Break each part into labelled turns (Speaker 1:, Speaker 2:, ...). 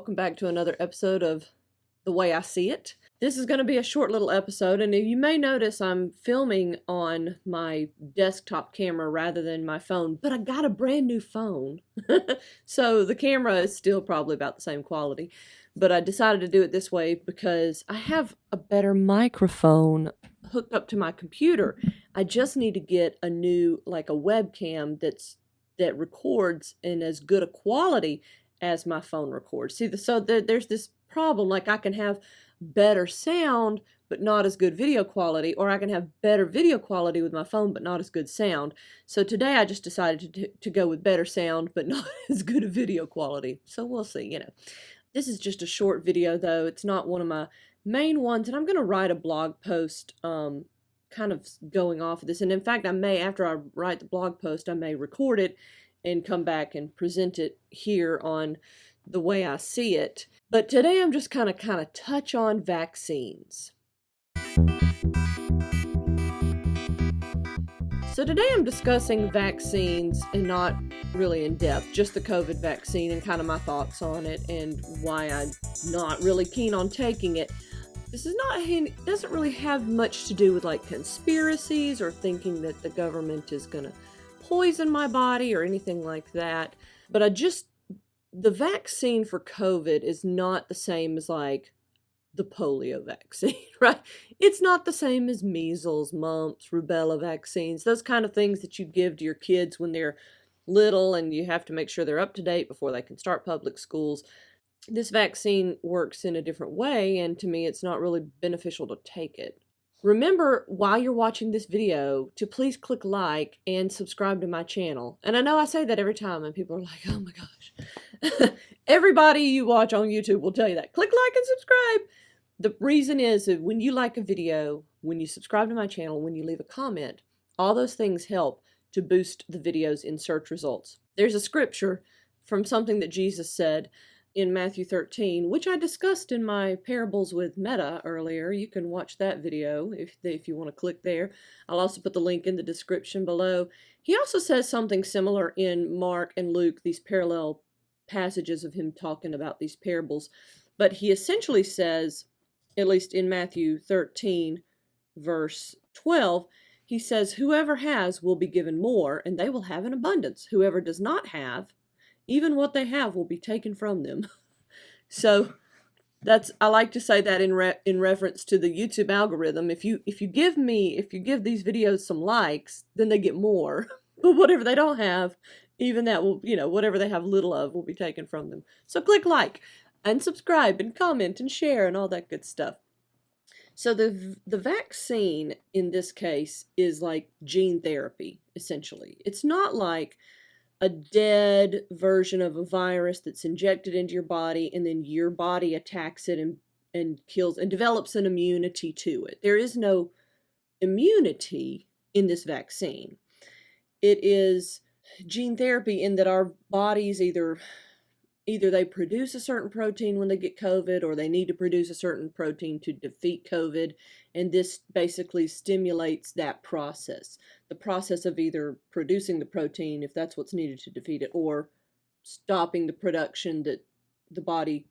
Speaker 1: welcome back to another episode of The Way I See It. This is going to be a short little episode, and you may notice I'm filming on my desktop camera rather than my phone, but I got a brand new phone, so the camera is still probably about the same quality, but I decided to do it this way because I have a better microphone hooked up to my computer. I just need to get a new, like a webcam that records in as good a quality as my phone records. See, there's this problem, like I can have better sound but not as good video quality, or I can have better video quality with my phone but not as good sound. So today I just decided to go with better sound but not as good a video quality. So we'll see, This is just a short video though. It's not one of my main ones, and I'm going to write a blog post kind of going off of this. And in fact, I may, after I write the blog post, I may record it and come back and present it here on The Way I See It. But today I'm just kind of touch on vaccines. So today I'm discussing vaccines and not really in depth, just the COVID vaccine and kind of my thoughts on it and why I'm not really keen on taking it. This is doesn't really have much to do with like conspiracies or thinking that the government is going to poison my body or anything like that. But the vaccine for COVID is not the same as like the polio vaccine, right? It's not the same as measles, mumps, rubella vaccines, those kind of things that you give to your kids when they're little and you have to make sure they're up to date before they can start public schools. This vaccine works in a different way, and to me it's not really beneficial to take it. Remember, while you're watching this video, to please click like and subscribe to my channel. And I know I say that every time and people are like, oh my gosh. Everybody you watch on YouTube will tell you that. Click like and subscribe. The reason is that when you like a video, when you subscribe to my channel, when you leave a comment, all those things help to boost the videos in search results. There's a scripture from something that Jesus said in Matthew 13, which I discussed in my parables with Metta earlier. You can watch that video if you want to click there. I'll also put the link in the description below. He also says something similar in Mark and Luke, these parallel passages of him talking about these parables. But he essentially says, at least in Matthew 13, verse 12, he says, whoever has will be given more, and they will have an abundance. Whoever does not have, even what they have will be taken from them. So I like to say that in reference to the YouTube algorithm. If you give these videos some likes, then they get more. But whatever they don't have, even that will, whatever they have little of will be taken from them. So click like and subscribe and comment and share and all that good stuff. So the vaccine in this case is like gene therapy, essentially. It's not like a dead version of a virus that's injected into your body and then your body attacks it and kills and develops an immunity to it. There is no immunity in this vaccine. It is gene therapy in that our bodies either they produce a certain protein when they get COVID, or they need to produce a certain protein to defeat COVID, and this basically stimulates that process. The process of either producing the protein, if that's what's needed to defeat it, or stopping the production that the body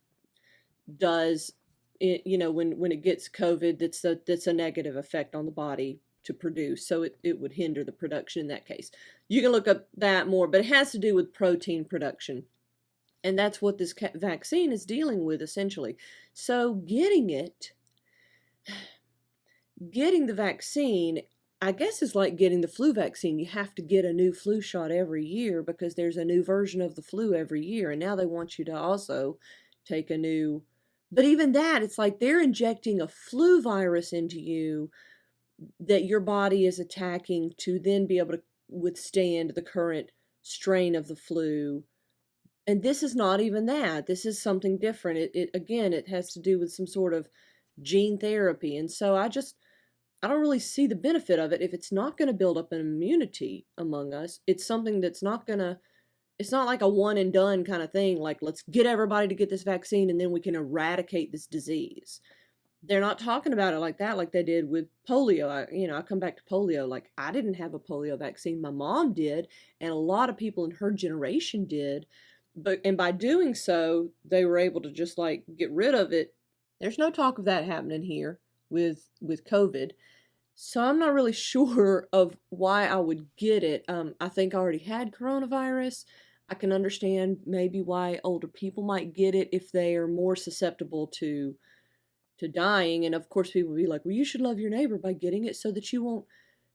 Speaker 1: does, when it gets COVID, that's a negative effect on the body to produce, so it would hinder the production in that case. You can look up that more, but it has to do with protein production. And that's what this vaccine is dealing with, essentially. So getting the vaccine, I guess, is like getting the flu vaccine. You have to get a new flu shot every year because there's a new version of the flu every year. And now they want you to also take a new, but even that, it's like they're injecting a flu virus into you that your body is attacking to then be able to withstand the current strain of the flu. And this is not even that. This is something different. It has to do with some sort of gene therapy. And so I don't really see the benefit of it if it's not going to build up an immunity among us. It's something that's it's not like a one and done kind of thing. Like, let's get everybody to get this vaccine and then we can eradicate this disease. They're not talking about it like that, like they did with polio. I come back to polio. Like, I didn't have a polio vaccine. My mom did, and a lot of people in her generation did. and by doing so, they were able to just like get rid of it. There's no talk of that happening here with COVID. So I'm not really sure of why I would get it. I think I already had coronavirus. I can understand maybe why older people might get it if they are more susceptible to dying. And of course, people would be like, well, you should love your neighbor by getting it so that you won't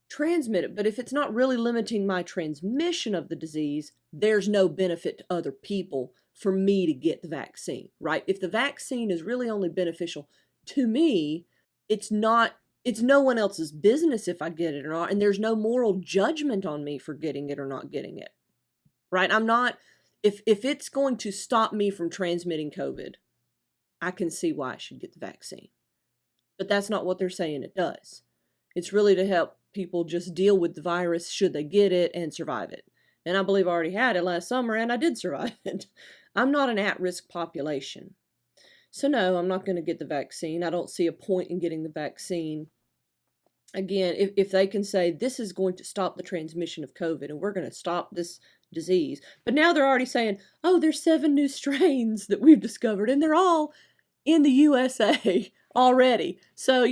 Speaker 1: transmit it. But if it's not really limiting my transmission of the disease, there's no benefit to other people for me to get the vaccine, right? If the vaccine is really only beneficial to me, it's not, it's no one else's business if I get it or not. And there's no moral judgment on me for getting it or not getting it, right? I'm not, if it's going to stop me from transmitting COVID, I can see why I should get the vaccine. But that's not what they're saying it does. It's really to help people just deal with the virus should they get it and survive it. And I believe I already had it last summer and I did survive it. I'm not an at-risk population. So no, I'm not going to get the vaccine. I don't see a point in getting the vaccine. Again, if they can say this is going to stop the transmission of COVID and we're going to stop this disease, but now they're already saying, oh, there's 7 new strains that we've discovered and they're all in the USA already. So,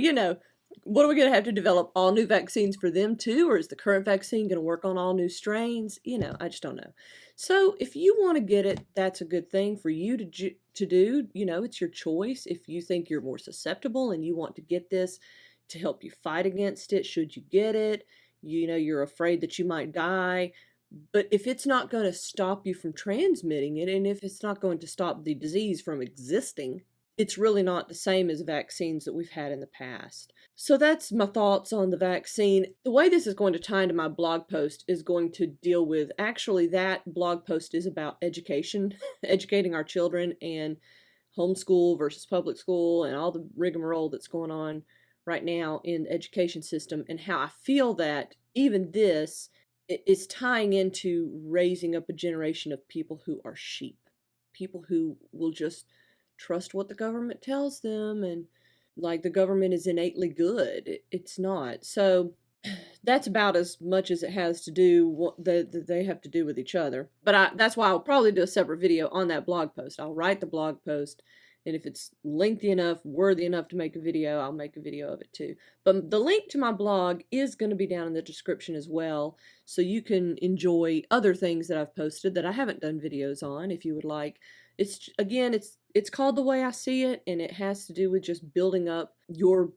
Speaker 1: what are we going to have to develop all new vaccines for them too? Or is the current vaccine going to work on all new strains? I just don't know. So if you want to get it, that's a good thing for you to do. It's your choice. If you think you're more susceptible and you want to get this to help you fight against it, should you get it, you're afraid that you might die. But if it's not going to stop you from transmitting it, and if it's not going to stop the disease from existing, it's really not the same as vaccines that we've had in the past. So that's my thoughts on the vaccine. The way this is going to tie into my blog post is going to deal with, actually that blog post is about education, educating our children, and homeschool versus public school and all the rigmarole that's going on right now in the education system, and how I feel that even this is tying into raising up a generation of people who are sheep, people who will just trust what the government tells them, and like the government is innately good. It's not. So that's about as much as it has to do what they have to do with each other. But that's why I'll probably do a separate video on that blog post. I'll write the blog post, and if it's lengthy enough, worthy enough to make a video, I'll make a video of it too. But the link to my blog is going to be down in the description as well, so you can enjoy other things that I've posted that I haven't done videos on if you would like. It's called The Way I See It, and it has to do with just building up your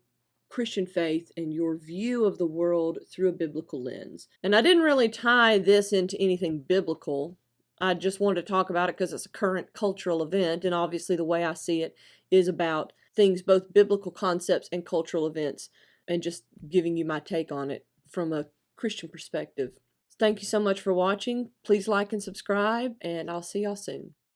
Speaker 1: Christian faith and your view of the world through a biblical lens. And I didn't really tie this into anything biblical. I just wanted to talk about it because it's a current cultural event, and obviously The Way I See It is about things, both biblical concepts and cultural events, and just giving you my take on it from a Christian perspective. Thank you so much for watching. Please like and subscribe, and I'll see y'all soon.